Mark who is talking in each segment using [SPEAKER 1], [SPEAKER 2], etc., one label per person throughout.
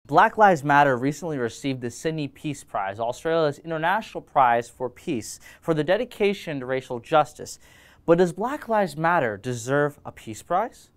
[SPEAKER 1] Black Lives Matter recently received the Sydney Peace Prize, Australia's international prize for peace, for their dedication to racial justice. But does Black Lives Matter deserve a peace prize?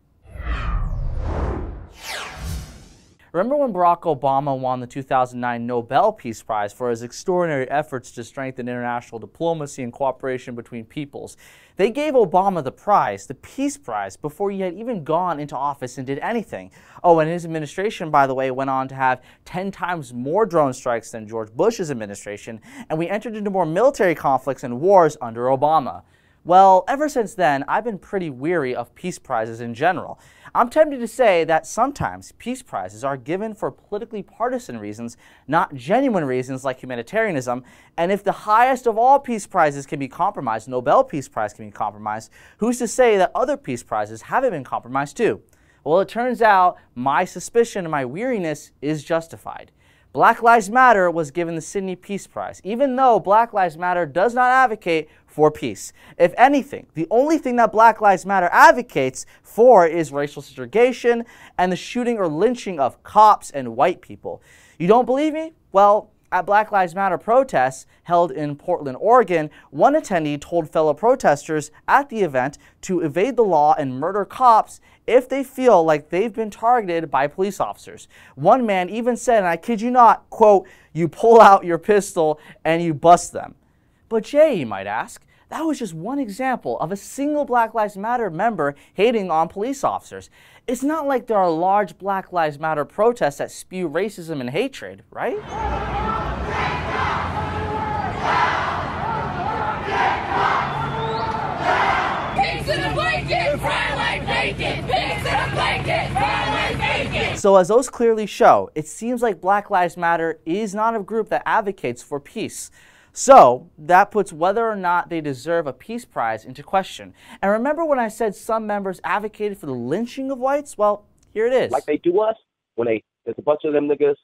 [SPEAKER 1] Remember when Barack Obama won the 2009 Nobel Peace Prize for his extraordinary efforts to strengthen international diplomacy and cooperation between peoples? They gave Obama the prize, the Peace Prize, before he had even gone into office and did anything. Oh, and his administration, by the way, went on to have 10 times more drone strikes than George Bush's administration, and we entered into more military conflicts and wars under Obama. Well, ever since then, I've been pretty weary of peace prizes in general. I'm tempted to say that sometimes peace prizes are given for politically partisan reasons, not genuine reasons like humanitarianism, and if the highest of all peace prizes can be compromised, Nobel Peace Prize can be compromised, who's to say that other peace prizes haven't been compromised too? Well, it turns out my suspicion and my weariness is justified. Black Lives Matter was given the Sydney Peace Prize, even though Black Lives Matter does not advocate for peace. If anything, the only thing that Black Lives Matter advocates for is racial segregation and the shooting or lynching of cops and white people. You don't believe me? Well, at Black Lives Matter protests held in Portland, Oregon, one attendee told fellow protesters at the event to evade the law and murder cops if they feel like they've been targeted by police officers. One man even said, and I kid you not, quote, "You pull out your pistol and you bust them." But Jay, you might ask, that was just one example of a single Black Lives Matter member hating on police officers. It's not like there are large Black Lives Matter protests that spew racism and hatred, right? So as those clearly show, it seems like Black Lives Matter is not a group that advocates for peace. So that puts whether or not they deserve a peace prize into question. And remember when I said some members advocated for the lynching of whites? Well, here it is.
[SPEAKER 2] Like they do us, when there's a bunch of them niggas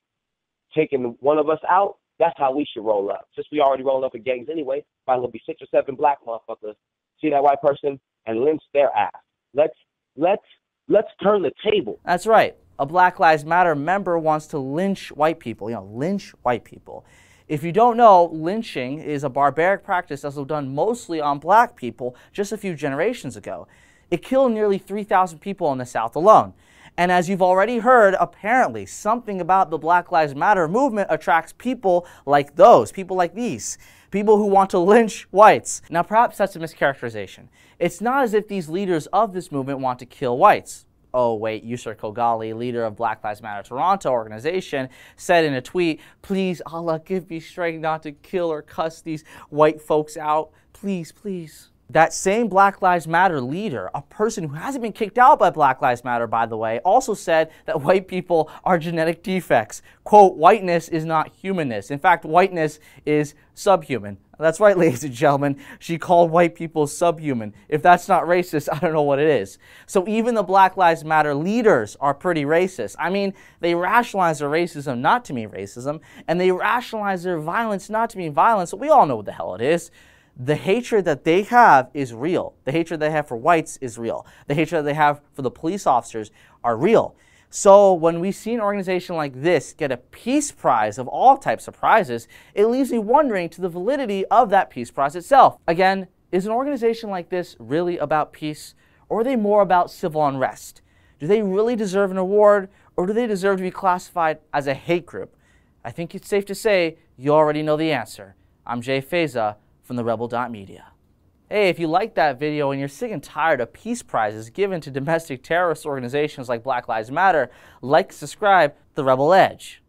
[SPEAKER 2] taking one of us out, that's how we should roll up. Since we already roll up in gangs anyway, probably gonna be 6 or 7 black motherfuckers see that white person and lynch their ass. Let's turn the table.
[SPEAKER 1] That's right. A Black Lives Matter member wants to lynch white people. Lynch white people. If you don't know, lynching is a barbaric practice that was done mostly on black people just a few generations ago. It killed nearly 3,000 people in the South alone. And as you've already heard, apparently something about the Black Lives Matter movement attracts people like those, people like these, people who want to lynch whites. Now perhaps that's a mischaracterization. It's not as if these leaders of this movement want to kill whites. Oh wait, Yusur Kogali, leader of Black Lives Matter Toronto organization, said in a tweet, "Please, Allah, give me strength not to kill or cuss these white folks out. Please, please." That same Black Lives Matter leader, a person who hasn't been kicked out by Black Lives Matter, by the way, also said that white people are genetic defects. Quote, "Whiteness is not humanness. In fact, whiteness is subhuman." That's right, ladies and gentlemen. She called white people subhuman. If that's not racist, I don't know what it is. So even the Black Lives Matter leaders are pretty racist. I mean, they rationalize their racism not to mean racism, and they rationalize their violence not to mean violence. So we all know what the hell it is. The hatred that they have is real. The hatred they have for whites is real. The hatred that they have for the police officers are real. So when we see an organization like this get a peace prize of all types of prizes, it leaves me wondering to the validity of that peace prize itself. Again, is an organization like this really about peace, or are they more about civil unrest? Do they really deserve an award, or do they deserve to be classified as a hate group? I think it's safe to say you already know the answer. I'm Jay Feza from the Rebel.media. Hey, if you liked that video and you're sick and tired of peace prizes given to domestic terrorist organizations like Black Lives Matter, like and subscribe to The Rebel Edge.